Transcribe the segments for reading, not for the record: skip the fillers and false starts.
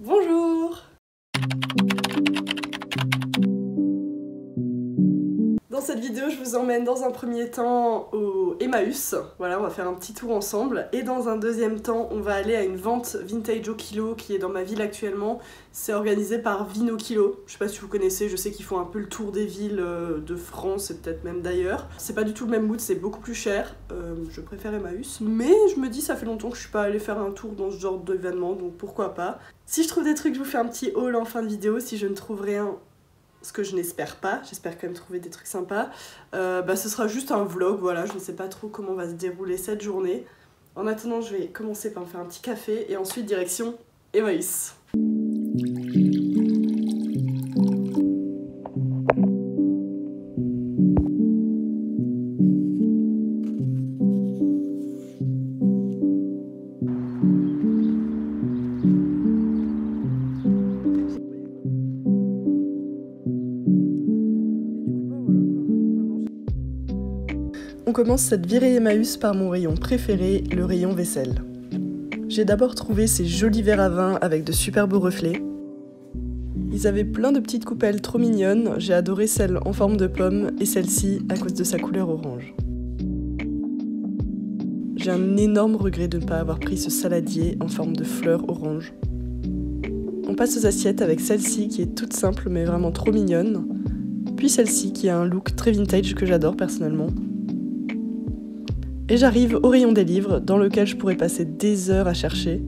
Bonjour! Dans cette vidéo, je vous emmène dans un premier temps au Emmaüs. Voilà, on va faire un petit tour ensemble. Et dans un deuxième temps, on va aller à une vente vintage au kilo qui est dans ma ville actuellement. C'est organisé par Vino Kilo. Je sais pas si vous connaissez, je sais qu'ils font un peu le tour des villes de France et peut-être même d'ailleurs. C'est pas du tout le même mood, c'est beaucoup plus cher. Je préfère Emmaüs. Mais je me dis, ça fait longtemps que je suis pas allée faire un tour dans ce genre d'événement, donc pourquoi pas. Si je trouve des trucs, je vous fais un petit haul en fin de vidéo. Si je ne trouve rien, ce que je n'espère pas, j'espère quand même trouver des trucs sympas, ce sera juste un vlog, voilà, je ne sais pas trop comment va se dérouler cette journée. En attendant, je vais commencer par me faire un petit café et ensuite direction Emmaüs. On commence cette virée Emmaüs par mon rayon préféré, le rayon vaisselle. J'ai d'abord trouvé ces jolis verres à vin avec de superbes reflets. Ils avaient plein de petites coupelles trop mignonnes, j'ai adoré celle en forme de pomme et celle-ci à cause de sa couleur orange. J'ai un énorme regret de ne pas avoir pris ce saladier en forme de fleurs orange. On passe aux assiettes avec celle-ci qui est toute simple mais vraiment trop mignonne, puis celle-ci qui a un look très vintage que j'adore personnellement. Et j'arrive au rayon des livres, dans lequel je pourrais passer des heures à chercher.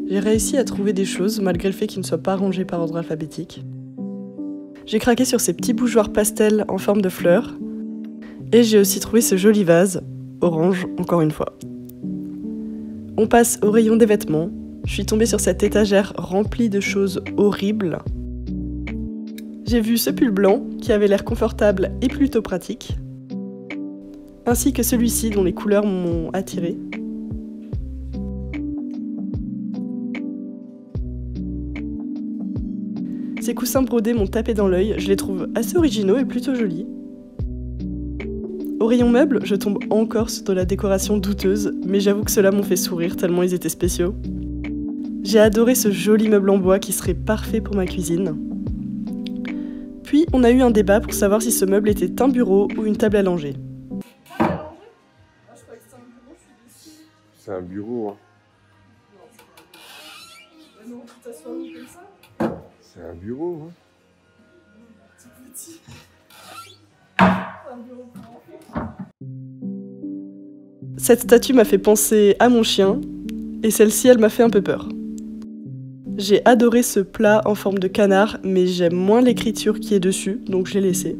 J'ai réussi à trouver des choses, malgré le fait qu'ils ne soient pas rangés par ordre alphabétique. J'ai craqué sur ces petits bougeoirs pastels en forme de fleurs. Et j'ai aussi trouvé ce joli vase, orange encore une fois. On passe au rayon des vêtements. Je suis tombée sur cette étagère remplie de choses horribles. J'ai vu ce pull blanc, qui avait l'air confortable et plutôt pratique. Ainsi que celui-ci dont les couleurs m'ont attiré. Ces coussins brodés m'ont tapé dans l'œil, je les trouve assez originaux et plutôt jolis. Au rayon meubles, je tombe encore sur de la décoration douteuse, mais j'avoue que ceux-là m'ont fait sourire tellement ils étaient spéciaux. J'ai adoré ce joli meuble en bois qui serait parfait pour ma cuisine. Puis on a eu un débat pour savoir si ce meuble était un bureau ou une table à langer. C'est un bureau, hein. Non, tu t'assois où comme ça? C'est un bureau, hein. C'est petit. Un bureau pour enfants. Cette statue m'a fait penser à mon chien, et celle-ci, elle m'a fait un peu peur. J'ai adoré ce plat en forme de canard, mais j'aime moins l'écriture qui est dessus, donc je l'ai laissé.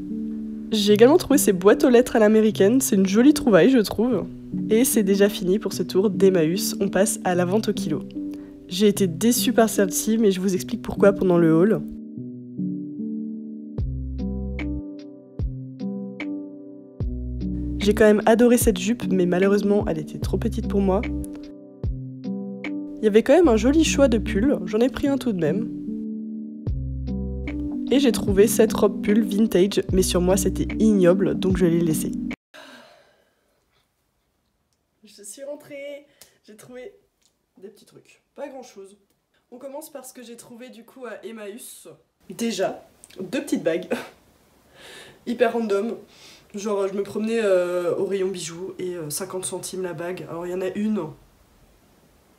J'ai également trouvé ces boîtes aux lettres à l'américaine, c'est une jolie trouvaille, je trouve. Et c'est déjà fini pour ce tour d'Emmaüs, on passe à la vente au kilo. J'ai été déçue par celle-ci, mais je vous explique pourquoi pendant le haul. J'ai quand même adoré cette jupe, mais malheureusement, elle était trop petite pour moi. Il y avait quand même un joli choix de pulls, j'en ai pris un tout de même. Et j'ai trouvé cette robe pull vintage, mais sur moi c'était ignoble, donc je l'ai laissée. Je suis rentrée, j'ai trouvé des petits trucs, pas grand chose. On commence par ce que j'ai trouvé du coup à Emmaüs. Déjà, 2 petites bagues, hyper random. Genre je me promenais au rayon bijoux et 50 centimes la bague. Alors il y en a une,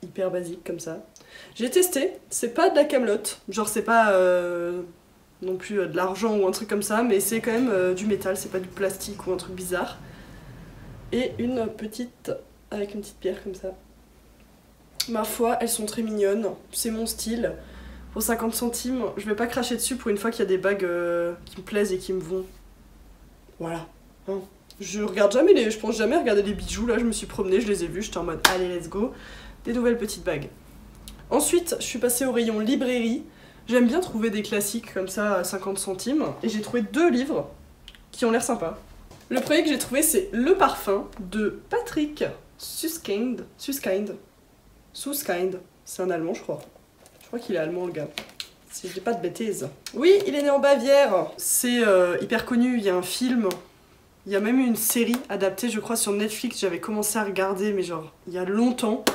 hyper basique comme ça. J'ai testé, c'est pas de la camelote, genre c'est pas non plus de l'argent ou un truc comme ça, mais c'est quand même du métal, c'est pas du plastique ou un truc bizarre. Et une petite, avec une petite pierre comme ça. Ma foi, elles sont très mignonnes, c'est mon style. Pour 50 centimes, je vais pas cracher dessus pour une fois qu'il y a des bagues qui me plaisent et qui me vont. Voilà. Hein. Je pense jamais regarder les bijoux, là je me suis promenée, je les ai vus, j'étais en mode allez let's go. Des nouvelles petites bagues. Ensuite, je suis passée au rayon librairie. J'aime bien trouver des classiques comme ça à 50 centimes. Et j'ai trouvé 2 livres qui ont l'air sympas. Le premier que j'ai trouvé, c'est Le Parfum de Patrick Suskind. C'est un allemand, je crois. Je crois qu'il est allemand, le gars. Si je dis pas de bêtises. Oui, il est né en Bavière. C'est hyper connu, il y a un film. Il y a même eu une série adaptée, je crois, sur Netflix. J'avais commencé à regarder, mais genre, il y a longtemps.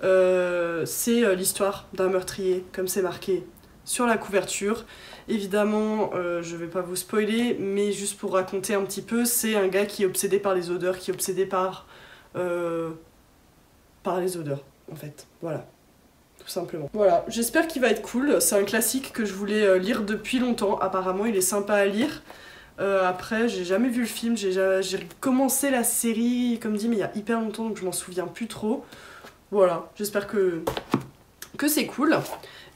C'est l'histoire d'un meurtrier, comme c'est marqué sur la couverture. Évidemment, je vais pas vous spoiler, mais juste pour raconter un petit peu, c'est un gars qui est obsédé par les odeurs, qui est obsédé par les odeurs, en fait. Voilà. Tout simplement. Voilà, j'espère qu'il va être cool. C'est un classique que je voulais lire depuis longtemps. Apparemment, il est sympa à lire. Après, j'ai jamais vu le film. J'ai commencé la série, comme dit, mais il y a hyper longtemps, donc je m'en souviens plus trop. Voilà, j'espère que c'est cool.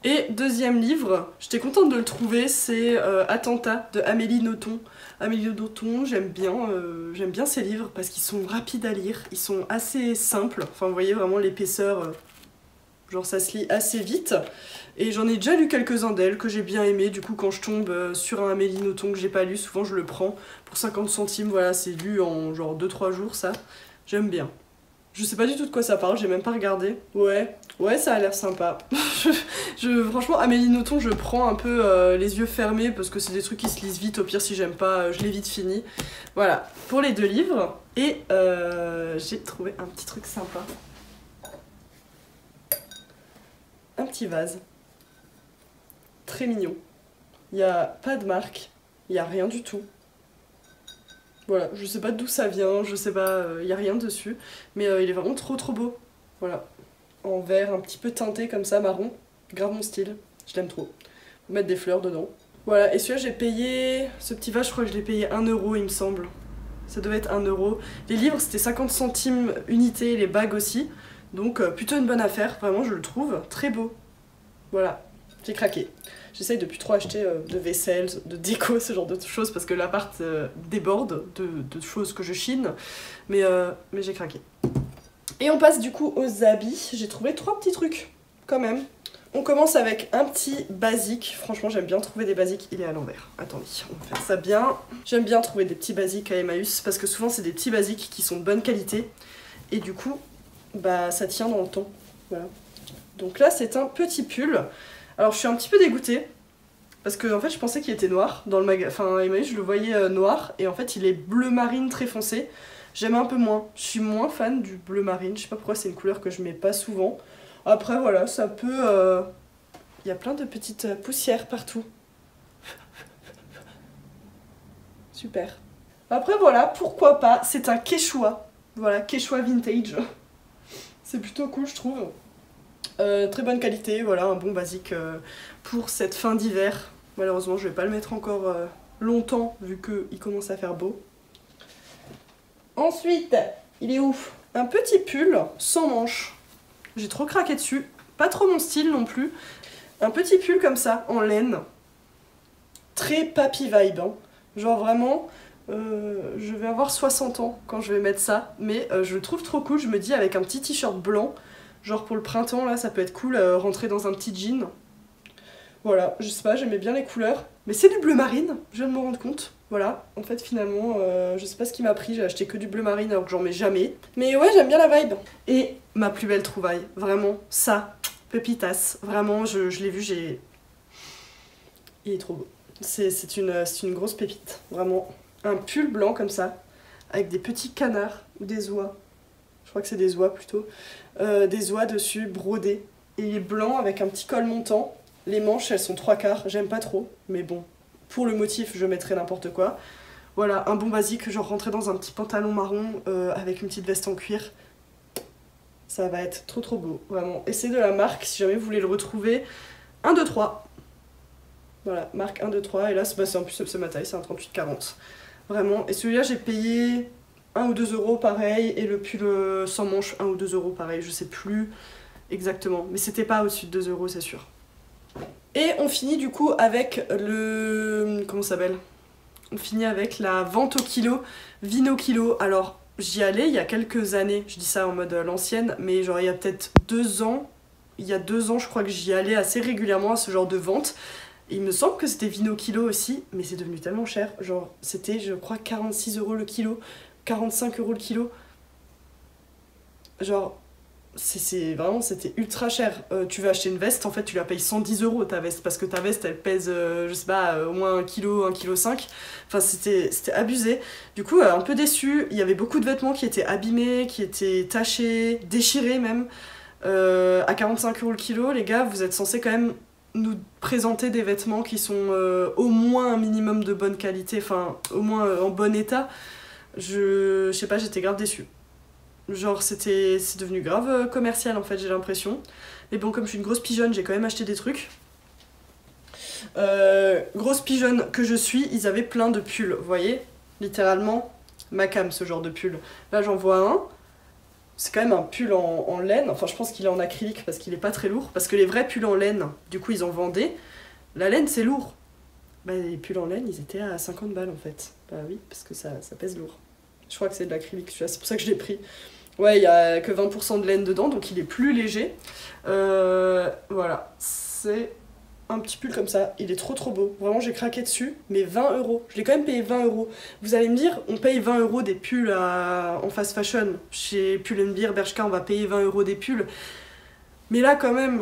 Et deuxième livre, j'étais contente de le trouver, c'est Attentat de Amélie Nothomb. Amélie Nothomb, j'aime bien ces livres parce qu'ils sont rapides à lire, ils sont assez simples. Enfin, vous voyez vraiment l'épaisseur, genre ça se lit assez vite. Et j'en ai déjà lu quelques-uns d'elle que j'ai bien aimé. Du coup, quand je tombe sur un Amélie Nothomb que j'ai pas lu, souvent je le prends pour 50 centimes. Voilà, c'est lu en genre 2-3 jours, ça. J'aime bien. Je sais pas du tout de quoi ça parle, j'ai même pas regardé. Ouais, ça a l'air sympa. Franchement, Amélie Nothomb, je prends un peu les yeux fermés parce que c'est des trucs qui se lisent vite. Au pire, si j'aime pas, je l'ai vite fini. Voilà, pour les 2 livres. Et j'ai trouvé un petit truc sympa. Un petit vase. Très mignon. Il n'y a pas de marque, il n'y a rien du tout. Voilà, je sais pas d'où ça vient, je sais pas, il n'y a rien dessus. Mais il est vraiment trop beau. Voilà. En vert un petit peu teinté comme ça, marron. Grave mon style, je l'aime trop. Faut mettre des fleurs dedans. Voilà, et celui-là j'ai payé, ce petit vase je crois que je l'ai payé 1 € il me semble. Ça devait être 1 €. Les livres c'était 50 centimes unité, les bagues aussi. Donc plutôt une bonne affaire, vraiment je le trouve très beau. Voilà, j'ai craqué. J'essaye de plus trop acheter de vaisselle, de déco, ce genre de choses parce que l'appart déborde de choses que je chine. Mais j'ai craqué. Et on passe du coup aux habits. J'ai trouvé 3 petits trucs, quand même. On commence avec un petit basique. Franchement, j'aime bien trouver des basiques. Il est à l'envers. Attendez, on va faire ça bien. J'aime bien trouver des petits basiques à Emmaüs parce que souvent, c'est des petits basiques qui sont de bonne qualité. Et du coup, bah, ça tient dans le temps. Voilà. Donc là, c'est un petit pull. Alors, je suis un petit peu dégoûtée. Parce que, en fait, je pensais qu'il était noir. Dans le magasin, enfin, à Emmaüs, je le voyais noir. Et en fait, il est bleu marine très foncé. J'aime un peu moins. Je suis moins fan du bleu marine. Je sais pas pourquoi, c'est une couleur que je mets pas souvent. Après, voilà, ça peut... Il y a plein de petites poussières partout. Super. Après, voilà, pourquoi pas. C'est un Quechua. Voilà, Quechua vintage. C'est plutôt cool, je trouve. Très bonne qualité, voilà, un bon basique pour cette fin d'hiver. Malheureusement, je vais pas le mettre encore longtemps, vu qu'il commence à faire beau. Ensuite, il est ouf. Un petit pull sans manches. J'ai trop craqué dessus. Pas trop mon style non plus. Un petit pull comme ça, en laine. Très papy vibe. Hein. Genre vraiment, je vais avoir 60 ans quand je vais mettre ça. Mais je le trouve trop cool. Je me dis avec un petit t-shirt blanc, genre pour le printemps, là, ça peut être cool, rentrer dans un petit jean. Voilà, je sais pas, j'aimais bien les couleurs. Mais c'est du bleu marine, je viens de me rendre compte. Voilà, en fait finalement, je sais pas ce qui m'a pris, j'ai acheté que du bleu marine alors que j'en mets jamais. Mais ouais, j'aime bien la vibe. Et ma plus belle trouvaille, vraiment, ça, pépitas. Vraiment, je l'ai vu, il est trop beau. C'est une grosse pépite, vraiment. Un pull blanc comme ça, avec des petits canards ou des oies. Je crois que c'est des oies plutôt. Des oies dessus, brodées. Et il est blanc avec un petit col montant. Les manches, elles sont 3/4, j'aime pas trop, mais bon. Pour le motif, je mettrai n'importe quoi. Voilà, un bon basique, genre rentrer dans un petit pantalon marron avec une petite veste en cuir. Ça va être trop beau, vraiment. Et c'est de la marque, si jamais vous voulez le retrouver, 1, 2, 3. Voilà, marque 1, 2, 3. Et là, en plus, c'est ma taille, c'est un 38-40. Vraiment. Et celui-là, j'ai payé 1 ou 2 € pareil. Et le pull sans manche, 1 ou 2 € pareil. Je sais plus exactement. Mais c'était pas au-dessus de 2 €, c'est sûr. Et on finit du coup avec le... Comment ça s'appelle ? On finit avec la vente au kilo, Vino Kilo. Alors, j'y allais il y a quelques années, je dis ça en mode l'ancienne, mais genre il y a peut-être 2 ans, il y a 2 ans je crois que j'y allais assez régulièrement à ce genre de vente. Et il me semble que c'était Vino Kilo aussi, mais c'est devenu tellement cher. Genre, c'était je crois 46 € le kilo, 45 € le kilo. Genre... vraiment c'était ultra cher. Tu veux acheter une veste, en fait tu la payes 110 € ta veste parce que ta veste elle pèse je sais pas au moins 1 kg, 1,5 kg. Enfin c'était abusé. Du coup un peu déçue, il y avait beaucoup de vêtements qui étaient abîmés, qui étaient tachés, déchirés même. À 45 € le kilo, les gars, vous êtes censés quand même nous présenter des vêtements qui sont au moins un minimum de bonne qualité, enfin au moins en bon état. Je sais pas, j'étais grave déçue. Genre c'est devenu grave commercial en fait, j'ai l'impression. Mais bon, comme je suis une grosse pigeonne, j'ai quand même acheté des trucs. Grosse pigeonne que je suis, ils avaient plein de pulls, vous voyez, littéralement ma cam, ce genre de pull. Là j'en vois un, c'est quand même un pull en laine, enfin je pense qu'il est en acrylique parce qu'il est pas très lourd, parce que les vrais pulls en laine, du coup ils en vendaient, la laine c'est lourd. Bah les pulls en laine ils étaient à 50 balles en fait, bah oui, parce que ça pèse lourd. Je crois que c'est de l'acrylique, c'est pour ça que je l'ai pris. Ouais, il y a que 20% de laine dedans, donc il est plus léger. Voilà, c'est un petit pull comme ça, il est trop beau. Vraiment, j'ai craqué dessus, mais 20 €. Je l'ai quand même payé 20 €. Vous allez me dire, on paye 20 € des pulls en fast fashion. Chez Pull&Bear, Bershka, on va payer 20 € des pulls. Mais là, quand même,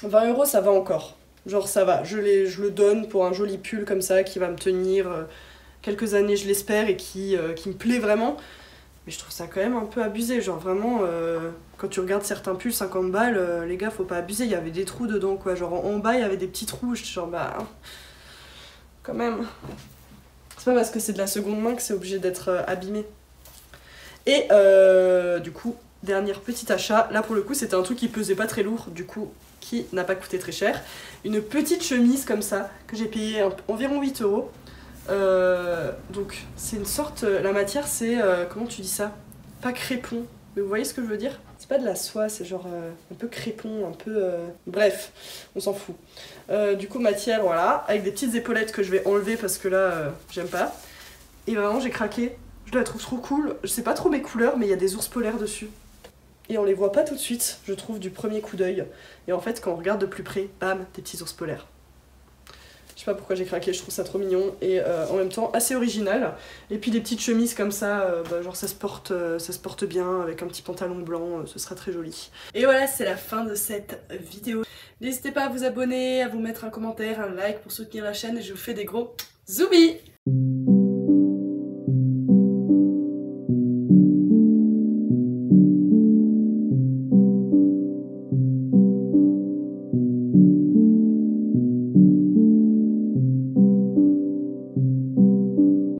20 € ça va encore. Genre, ça va. Je le donne pour un joli pull comme ça qui va me tenir quelques années, je l'espère, et qui me plaît vraiment. Mais je trouve ça quand même un peu abusé, genre vraiment, quand tu regardes certains pulls, 50 balles, les gars, faut pas abuser, il y avait des trous dedans, quoi, genre en bas, il y avait des petits trous, genre bah, quand même. C'est pas parce que c'est de la seconde main que c'est obligé d'être abîmé. Et du coup, dernier petit achat, là pour le coup, c'était un truc qui pesait pas très lourd, du coup, qui n'a pas coûté très cher. Une petite chemise comme ça, que j'ai payé environ 8 €. Donc c'est une sorte, la matière c'est, comment tu dis ça? Pas crépon, mais vous voyez ce que je veux dire? C'est pas de la soie, c'est genre un peu crépon, un peu... Bref, on s'en fout. Du coup matière, voilà, avec des petites épaulettes que je vais enlever parce que là, j'aime pas. Et vraiment j'ai craqué, je la trouve trop cool. Je sais pas trop mes couleurs, mais il y a des ours polaires dessus. Et on les voit pas tout de suite, je trouve, du premier coup d'œil. Et en fait quand on regarde de plus près, bam, des petits ours polaires. Je sais pas pourquoi j'ai craqué, je trouve ça trop mignon et en même temps assez original. Et puis des petites chemises comme ça, genre ça se porte bien avec un petit pantalon blanc, ce sera très joli. Et voilà, c'est la fin de cette vidéo. N'hésitez pas à vous abonner, à vous mettre un commentaire, un like pour soutenir la chaîne et je vous fais des gros zoomies.